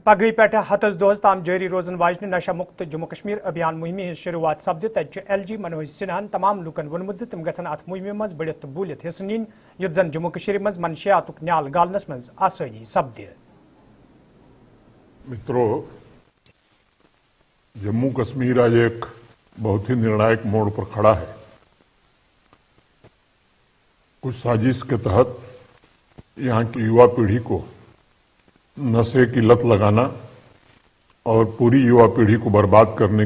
پگہ پہ ہتس دہس تام جاری روزن واجن نشہ مکت جموں کشمیر ابھیان مہم ہز شروعات سپد تت ایل جی منوج سنہن تمام لوکن وونمت تم گھن ات مہم مز بڑھت بولت حصہ نین یت زن جموں کشمیر مز منشیات نیال گالنس مز آسانی سپد. مترو، جموں کشمیر آج ایک بہت ہی نرنائک موڑ پر کھڑا ہے. کچھ سازش کے تحت یہاں کی یوا پیڑھی کو نشے کی لت لگانا اور پوری یوا پیڑھی کو برباد کرنے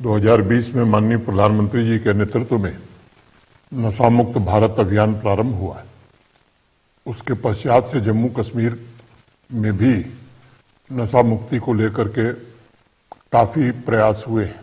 2020 میں ماننی پردھان منتری جی کے نیترتو میں نشہ مکت بھارت ابھیان پرارمبھ ہوا ہے. اس کے پشچات سے جموں کشمیر میں بھی نشہ مکتی کو لے کر کے کافی پریاس ہوئے ہیں.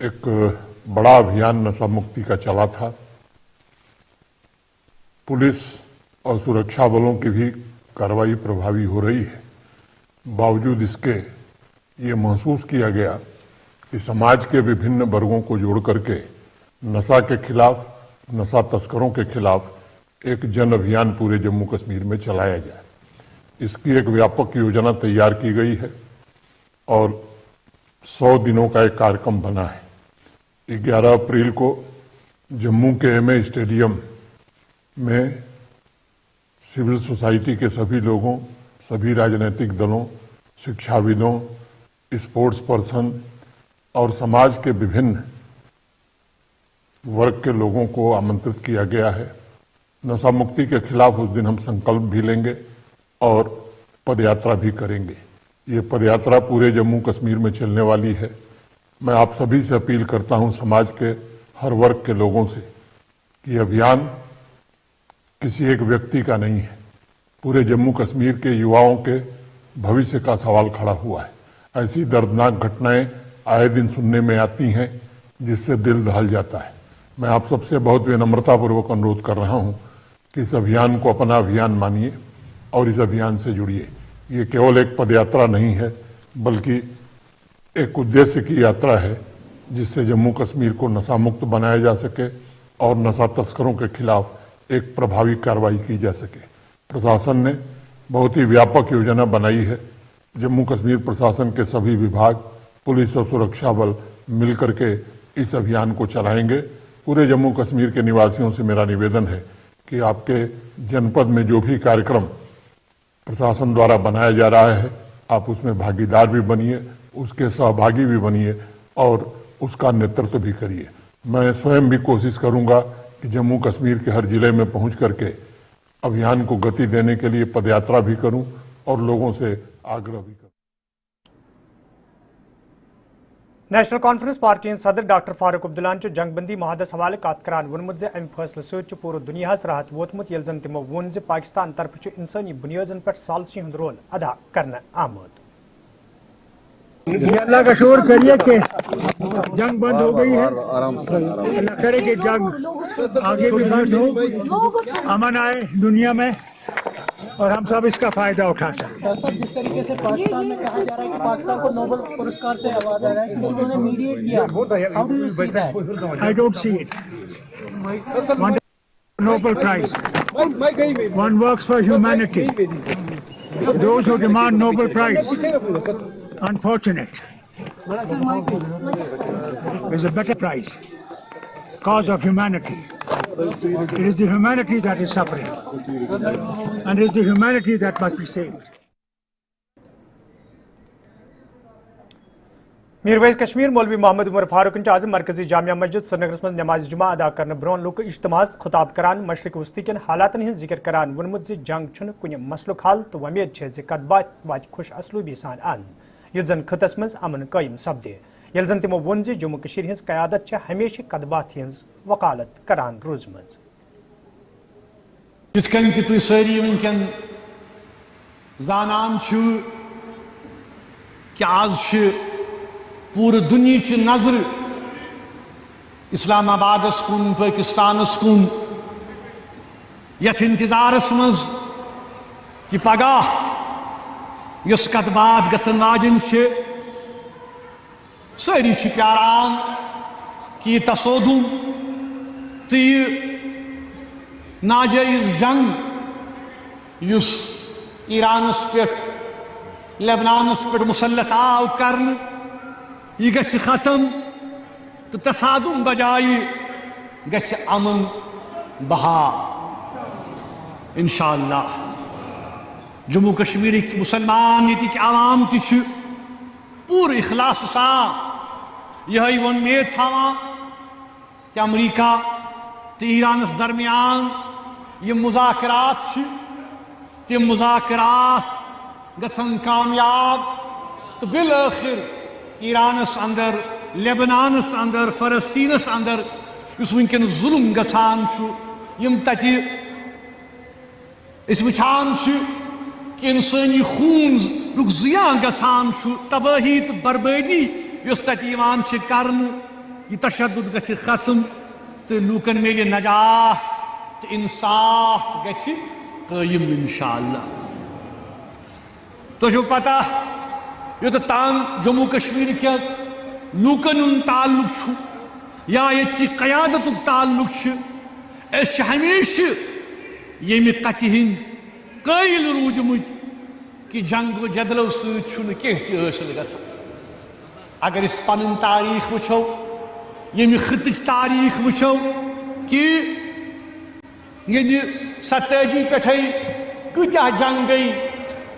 ایک بڑا ابھیان نشہ مکتی کا چلا تھا. پولیس اور سرکشا بلوں کی بھی کارروائی پربھاوی ہو رہی ہے. باوجود اس کے یہ محسوس کیا گیا کہ سماج کے وبھن ورگوں کو جوڑ کر کے نشہ کے خلاف، نشہ تسکروں کے خلاف ایک جن ابھیان پورے جموں کشمیر میں چلایا جائے. اس کی ایک ویاپک یوجنا تیار کی گئی ہے اور 100 دنوں کا ایک کارکرم بنا ہے. 11 اپریل کو جموں کے ایم اے اسٹیڈیم میں سول سوسائٹی کے سبھی لوگوں، سبھی راجنیتک دلوں، شکشاویدوں، اسپورٹس پرسن اور سماج کے وبھن ورگ کے لوگوں کو آمنترت کیا گیا ہے. نشہ مکتی کے خلاف اس دن ہم سنکلپ بھی لیں گے اور پد یاترا بھی کریں گے. یہ پد یاترا پورے جموں کشمیر میں چلنے والی ہے. میں آپ سبھی سے اپیل کرتا ہوں، سماج کے ہر ورگ کے لوگوں سے، کہ یہ ابھیان کسی ایک ویکتی کا نہیں ہے. پورے جموں کشمیر کے یواؤں کے بھوشیہ کا سوال کھڑا ہوا ہے. ایسی دردناک گھٹنائیں آئے دن سننے میں آتی ہیں جس سے دل دہل جاتا ہے. میں آپ سب سے بہت ونمرتا پوروک انوروھ کر رہا ہوں کہ اس ابھیان کو اپنا ابھیان مانیے اور اس ابھیان سے جڑیے. یہ کیول ایک پد یاترا نہیں ہے بلکہ ایک ادیشیہ کی یاترا ہے جس سے جموں کشمیر کو نشہ مکت بنایا جا سکے اور نشہ تسکروں کے خلاف ایک پربھاوی کارروائی کی جا سکے. پرشاسن نے بہت ہی ویاپک یوجنا بنائی ہے. جموں کشمیر پرشاسن کے سبھی وبھاگ، پولیس اور سرکشا بل مل کر کے اس ابھیان کو چلائیں گے. پورے جموں کشمیر کے نواسیوں سے میرا نویدن ہے کہ آپ کے جنپد میں جو بھی کارکرم پرشاسن دوارا بنایا جا رہا ہے آپ اس میں بھاگیدار بھی بنیے، اس کے سہبھاگی بھی بنیے اور اس کا نیترتو بھی کریے. میں سوئم بھی کوشش کروں گا کہ جموں کشمیر کے ہر ضلع میں پہنچ کر کے ابھیان کو گتی دینے کے لیے پد یاترا بھی کروں اور لوگوں سے آگرہ بھی کروں. نیشنل کانفرنس پارٹی صدر ڈاکٹر فاروق عبداللہ جنگ بندی معاہدس حوالہ کت کران وونمت زِ امہ فیصلہ ست پورٕ دنیاہس راحت ووتمت ییٚلہِ زن تمو ووٚن زِ پاکستان طرفہٕ چھُ انسٲنی بنیادن پٮ۪ٹھ ثالثی ہُنٛد رول ادا کرنہٕ آمُت. اللہ کا شکر کریے کہ جنگ بند ہو گئی ہے. اللہ کرے کہ جنگ آگے بھی بند ہو، امن آئے دنیا میں اور ہم سب اس کا فائدہ اٹھا سکیں. جس طریقے سے پاکستان میں کہا جا رہا ہے کہ پاکستان کو نوبل پرسکار سے نوازا جا رہا ہے کہ انہوں نے میڈیٹ کیا. How do you see that? I don't see it. One Nobel Prize. One works for humanity. Those who demand Nobel Prize, unfortunate. There's a better prize. Cause of humanity. It is the humanity that is suffering. And it is the humanity that must be saved. Mirwais Kashmir مولوی محمد عمر فاروق آز مرکزی جامعہ مسجد سرینگرس من نماز جمعہ ادا کرنے برون لوک اجتماع خطاب کران مشرق وسطی کن حالاتن ہن ذکر کران ونمت زِ جنگ چھُنہٕ کُنہِ مسلُک حل تہٕ وۄمید چھےٚ زِ کتھ باتھ واتہِ خوش اسلوٗبی سان ان یُتھ زن خطس منٛز امن قٲیِم سپدِ. ییٚلہِ زن تِمو ووٚن زِ جموں کٔشیٖرِ ہٕنٛز قیادت چھےٚ ہمیشہِ کتھ باتھِ ہٕنٛز وکالت کران روٗزمٕژ. یِتھ کٔنۍ کہِ تُہۍ سٲری وٕنکٮ۪ن زانان چھِو کہِ آز چھِ پورٕ دُنیاہچہِ نظرٕ اسلام آبادس کُن، پٲکستانس کُن، یتھ انتظارس منٛز کہ پگاہ یۄس کتھ باتھ گژھن واجٮ۪ن چھِ سٲری چھِ پیاران کہ یہ تصودم تو یہ ناجائز جنگ یس ایرانس پہ لبنانس پہ مسلط آو کرن یہ گژھِ ختم تو تصادم بجائے گژھِ امن بہار انشاءاللہ. جموں کشمیر مسلمان یتک عوام تچ پور اخلاص سان یہ ومید تھاوان کہ امریکہ تو ایرانس درمیان یہ مذاکرات تم مذاکرات گژھن کامیاب تو بالآخر ایرانس اندر لبنانس اندر فلسطینس اندر اس ونکن ظلم گژھان یم تتی اس وچھان کہ انسانی خون رک زیان گژھان تباہی تو بربادی یس تتی یوان کرن یہ تشدد گژھِ ختم تو لوکن میلہِ نجات تو انصاف گژھِ قائم انشاءاللہ. تو پتہ یوت تان جموں کشمیر کے لوکن تعلق یا یہ قیادت تعلق اس ہمیشہ یمہ کتہ ہند قائل روٗدمٕتۍ کہ جنگ و جدلو سۭتۍ کینٛہہ تہِ حٲصِل گژھان. اگر اس پنن تاریخ وچھو یمہ خطٕچ تاریخ وچھو کہ یعنی 87 پٮ۪ٹھَے کۭتیاہ جنگ گئی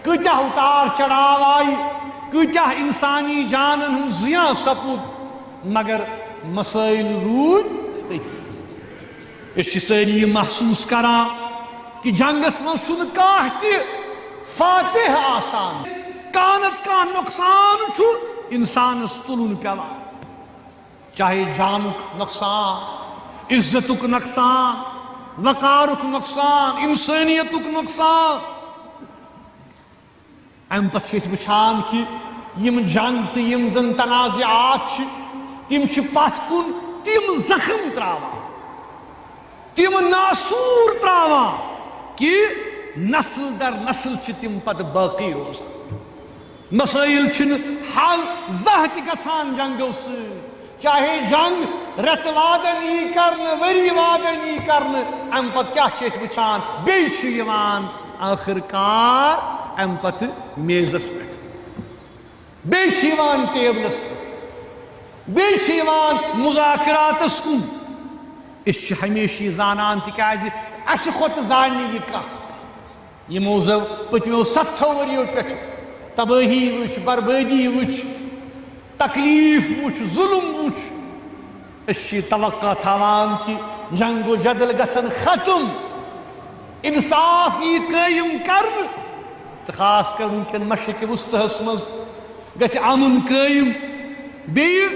کۭتیاہ اتار چڑھاو آئی کۭتیاہ انسانی جانن ہُنٛد زیان سپُد مگر مسائل روٗدۍ تٔتی. أسۍ چھِ سٲری یہِ محسوٗس کران کہ جنگس منٛز چھُنہٕ کانٛہہ تہِ فاتح آسان کانٛہہ نتہٕ کانٛہہ نۄقصان چھُ انسانس تُلُن پیوان چاہے جانُک نۄقصان عزتُک نۄقصان وقارُک نۄقصان انسٲنیتُک نۄقصان. امہِ پتہٕ چھِ أسۍ وٕچھان کہ یم جنگ تہٕ یم زن تنازعات چھِ تِم چھِ پتھ کُن تِم زخم تراوان تِم ناسوٗر تراوان کہ نسل در نسل چھِ تِم پتہٕ باقی روزان. مسائل چھِنہٕ حل زانٛہہ تہِ گژھان جنگو سۭتۍ چاہے جنگ رٮ۪تہٕ وادن یی کرنہٕ ؤری وادن یی کرنہٕ امہِ پتہٕ کیٛاہ چھِ أسۍ وٕچھان بیٚیہِ چھُ یِوان ٲخٕر کار امہِ پتہٕ میزس پٮ۪ٹھ بیٚیہِ چھِ یِوان ٹیبلس پٮ۪ٹھ بیٚیہِ چھِ یِوان مذاکراتس کُن. أسۍ چھِ ہمیشہ یہِ زانان تِکیٛازِ اَسہِ کھۄتہٕ زانہِ یہِ کانٛہہ یِمو زو پٔتمیو 70 ؤرِیو پٮ۪ٹھ تبٲہی وٕچھ بربٲدی وٕچھ تکلیف وٕچھ ظلم وٕچھ. أسۍ چھِ توقع تھاوان کہ جنگ و جدل گژھن ختم انصاف یی قٲیِم کرنہٕ تہٕ خاص کر ونکٮ۪ن مشرقِ وسطیٰ منٛز گژھِ امن قٲیِم. بیٚیہِ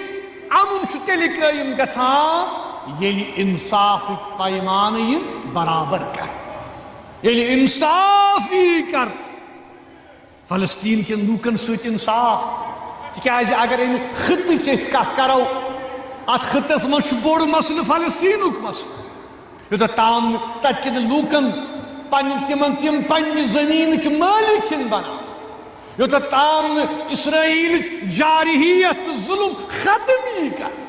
امن چھُ تیٚلہِ قٲیِم گژھان ییٚلہِ انصافٕکۍ پیمانہٕ یِن برابر کرنہٕ ییٚلہِ انصاف یی کرنہٕ فلسطین کٮ۪ن لوٗکن سۭتۍ انصاف. تِکیٛازِ اگر امہِ خطٕچ أسۍ کتھ کرو اتھ خطس منٛز چھُ بوٚڑ مسلہٕ فلسطیٖنُک مسلہٕ یوٚتتھ تام نہٕ تتہِ کٮ۪ن لوٗکن تِمن تِم پننہِ زٔمیٖنٕکۍ مٲلِک چھِنۍ بنان یوٚتتھ تام نہٕ اسرائیلٕچ جارحیت تہٕ ظُلم ختم یی کرنہٕ.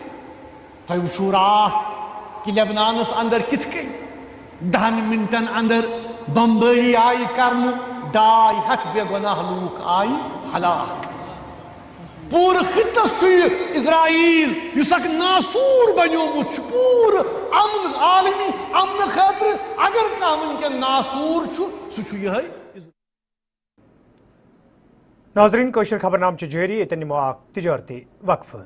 تۄہہِ وٕچھو راتھ کہ لبنانس اندر کِتھ کٔنۍ 10 منٹن اندر بمبٲری آیہِ کرنہٕ 200 بے گۄناہ لوٗکھ آیہِ ہلاک. پوٗرٕ خطس چھُ یہِ اسرائیل یُس اکھ ناسوٗر بنیومُت چھُ پوٗرٕ امن عالمی امنہٕ خٲطرٕ اگر کانٛہہ ونکٮ۪ن ناسوٗر چھُ سُہ چھُ یِہوٚے. ناظرین کٲشِر خبرنامہ چھِ جٲری ییٚتٮ۪ن نِمو اکھ تجٲرتی وقفہٕ.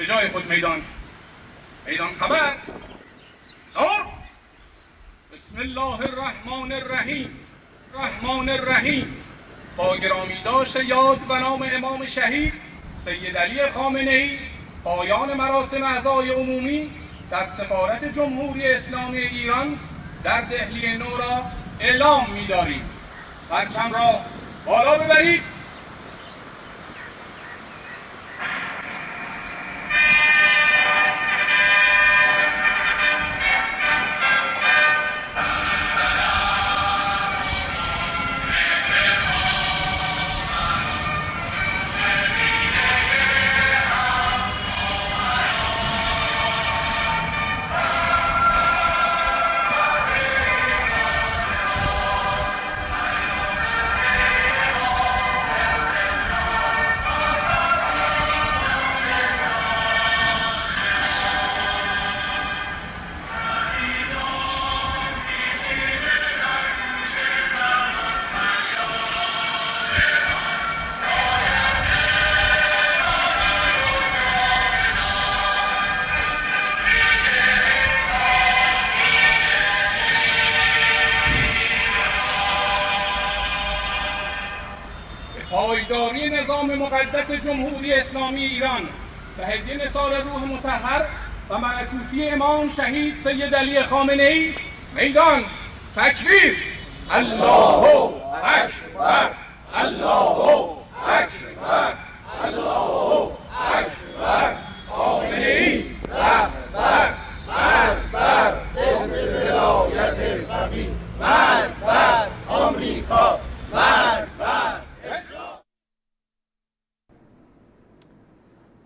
بجای خود میدان خبر اور بسم الله الرحمن الرحیم با گرامی داشت یاد و نام امام شهید سید علی خامنه ای پایان مراسم اعضای عمومی در سفارت جمهوری اسلامی ایران در دهلی نو را اعلام می‌داریم. پرچم را بالا ببرید. پایداری نظام مقدس جمهوری اسلامی ایران و هدیه نثار روح مطهر و ملکوتی امام شهید سید علی خامنه ای میدان تکبیر الله اکبر الله اکبر الله اکبر خامنه ای رهبر مرگ بر ضد ولایت فقیه مرگ بر آمریکا مرگ بر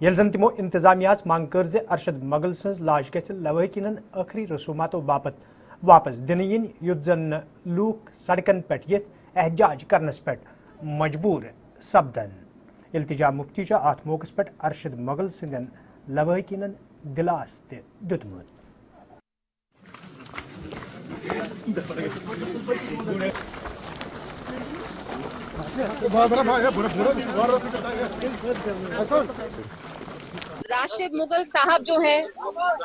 یل زن تمو انتظامیہ مانگ کر ارشد مغل سز لاش گھ لوحقین آخری رسوماتو باپت واپس دن ین یت زن لوک سڑکن پہ یت احتجاج کرنس پہ مجبور سپدن التجا مفتی ات موقع پہ ارشد مغل سندین لوحقین دلاس دتمت راشد مغل صاحب جو ہیں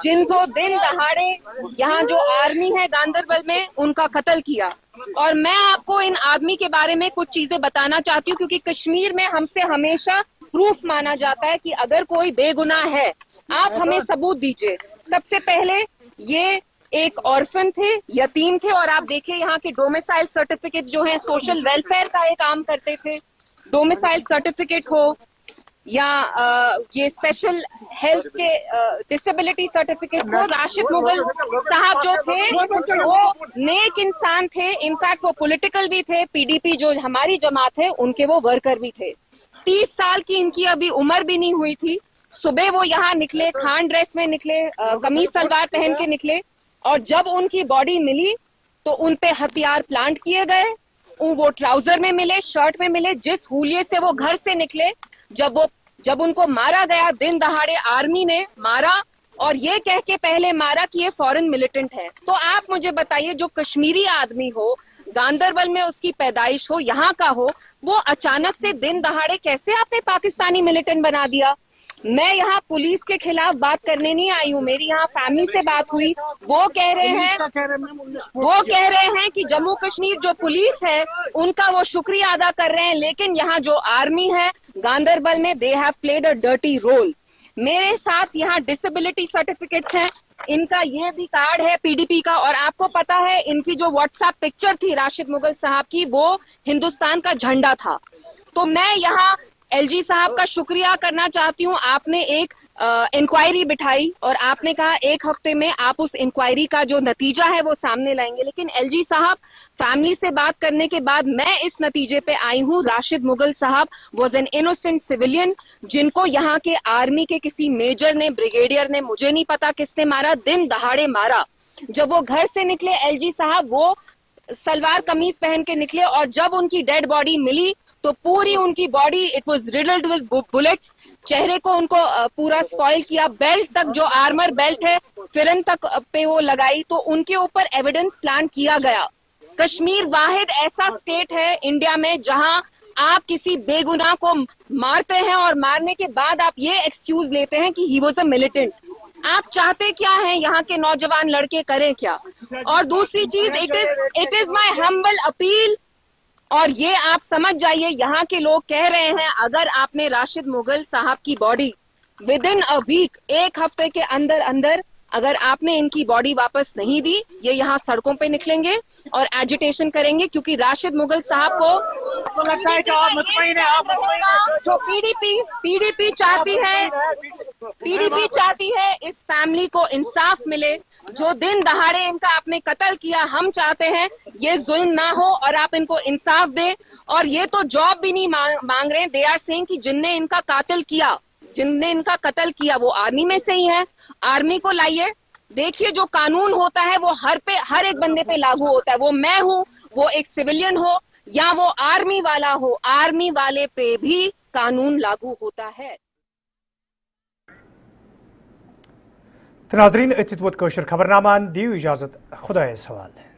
جن کو دن دہاڑے یہاں جو آرمی ہے گاندربل میں ان کا قتل کیا، اور میں آپ کو ان آدمی کے بارے میں کچھ چیزیں بتانا چاہتی ہوں کیونکہ کشمیر میں ہم سے ہمیشہ پروف مانا جاتا ہے کہ اگر کوئی بے گناہ ہے آپ ہمیں ثبوت دیجئے۔ سب سے پہلے یہ ایک آرفن تھے، یتیم تھے، اور آپ دیکھیں یہاں کے ڈومیسائل سرٹیفکیٹ جو ہیں سوشل ویلفیئر کا ایک کام کرتے تھے، ڈومیسائل سرٹیفکیٹ ہو یا یہ اسپیشل ہیلتھ کے ڈسیبلٹی سرٹیفکیٹ ہو۔ راشد مغل صاحب جو تھے وہ نیک انسان تھے، انفیکٹ وہ پولیٹیکل بھی تھے، پی ڈی پی جو ہماری جماعت ہے ان کے وہ ورکر بھی تھے۔ 30 سال کی ان کی ابھی عمر بھی نہیں ہوئی تھی۔ صبح وہ یہاں نکلے، خان ڈریس میں نکلے، قمیص سلوار پہن کے نکلے، اور جب ان کی باڈی ملی تو ان پہ ہتھیار پلانٹ کیے گئے۔ وہ ٹراؤزر میں ملے، شرٹ میں ملے، جس ہولیے سے وہ گھر سے نکلے، جب ان کو مارا گیا دن دہاڑے آرمی نے مارا، اور یہ کہہ کے پہلے مارا کہ یہ فورن ملیٹنٹ ہے۔ تو آپ مجھے بتائیے جو کشمیری آدمی ہو، گاندربل میں اس کی پیدائش ہو، یہاں کا ہو، وہ اچانک سے دن دہاڑے کیسے آپ نے پاکستانی ملیٹنٹ بنا دیا؟ میں یہاں پولیس کے خلاف بات کرنے نہیں آئی ہوں، میری یہاں فیملی سے بات ہوئی، وہ کہہ رہے ہیں کہ جموں کشمیر جو پولیس ہے ان کا وہ شکریہ ادا کر رہے ہیں، لیکن یہاں جو آرمی ہے گاندربل میں they have played a dirty role۔ میرے ساتھ یہاں ڈسیبلٹی سرٹیفکیٹس ہیں، ان کا یہ بھی کارڈ ہے پی ڈی پی کا، اور آپ کو پتا ہے ان کی جو واٹس ایپ پکچر تھی راشد مغل صاحب کی وہ ہندوستان کا جھنڈا تھا۔ تو میں یہاں ایل جی صاحب کا شکریہ کرنا چاہتی ہوں، آپ نے ایک انکوائری بٹھائی اور آپ نے کہا 1 ہفتے میں آپ اس انکوائری کا جو نتیجہ ہے وہ سامنے لائیں گے، لیکن ایل جی صاحب فیملی سے بات کرنے کے بعد میں اس نتیجے پہ آئی ہوں راشد مغل صاحب واز این انوسینٹ سویلین، جن کو یہاں کے آرمی کے کسی میجر نے، بریگیڈیئر نے، مجھے نہیں پتا کس نے مارا، دن دہاڑے مارا۔ جب وہ گھر سے نکلے ایل جی صاحب وہ سلوار قمیض پہن کے نکلے، اور جب ان کی ڈیڈ باڈی ملی تو پوری ان کی body it was riddled with bullets، چہرے کو ان کو پورا سپوائل کیا، بیلٹ تک جو آرمر بیلٹ ہے فرن تک پہ وہ لگائی، تو ان کے اوپر ایویڈنس پلانٹ کیا گیا۔ کشمیر واحد ایسا اسٹیٹ ہے انڈیا میں جہاں آپ کسی بے گناہ کو مارتے ہیں اور مارنے کے بعد آپ یہ ایکسکیوز لیتے ہیں کہ ہی واز اے ملیٹنٹ۔ آپ چاہتے کیا ہیں یہاں کے نوجوان لڑکے کریں کیا؟ اور دوسری چیز it is my humble appeal, اور یہ آپ سمجھ جائیے یہاں کے لوگ کہہ رہے ہیں اگر آپ نے راشد مغل صاحب کی باڈی ودن اے ویک، 1 ہفتے کے اندر اگر آپ نے ان کی باڈی واپس نہیں دی، یہ یہاں سڑکوں پہ نکلیں گے اور ایجیٹیشن کریں گے، کیونکہ راشد مغل صاحب کو جو پی ڈی پی چاہتی ہے اس فیملی کو انصاف ملے، جو دن دہاڑے ان کا آپ نے قتل کیا، ہم چاہتے ہیں یہ ظلم نہ ہو اور آپ ان کو انصاف دیں۔ اور یہ تو جاب بھی نہیں مانگ رہے، دے آر سینگ کہ جن نے ان کا قتل کیا وہ آرمی میں سے ہی ہے، آرمی کو لائیے۔ دیکھیے جو قانون ہوتا ہے وہ ہر ایک بندے پہ لاگو ہوتا ہے، وہ میں ہوں، وہ ایک سویلین ہو یا وہ آرمی والا ہو، آرمی والے پہ بھی قانون لاگو ہوتا ہے۔ ناظرین اچت ووت کٲشُر خبرنامہ دیو اجازت، خدایس حوالہ۔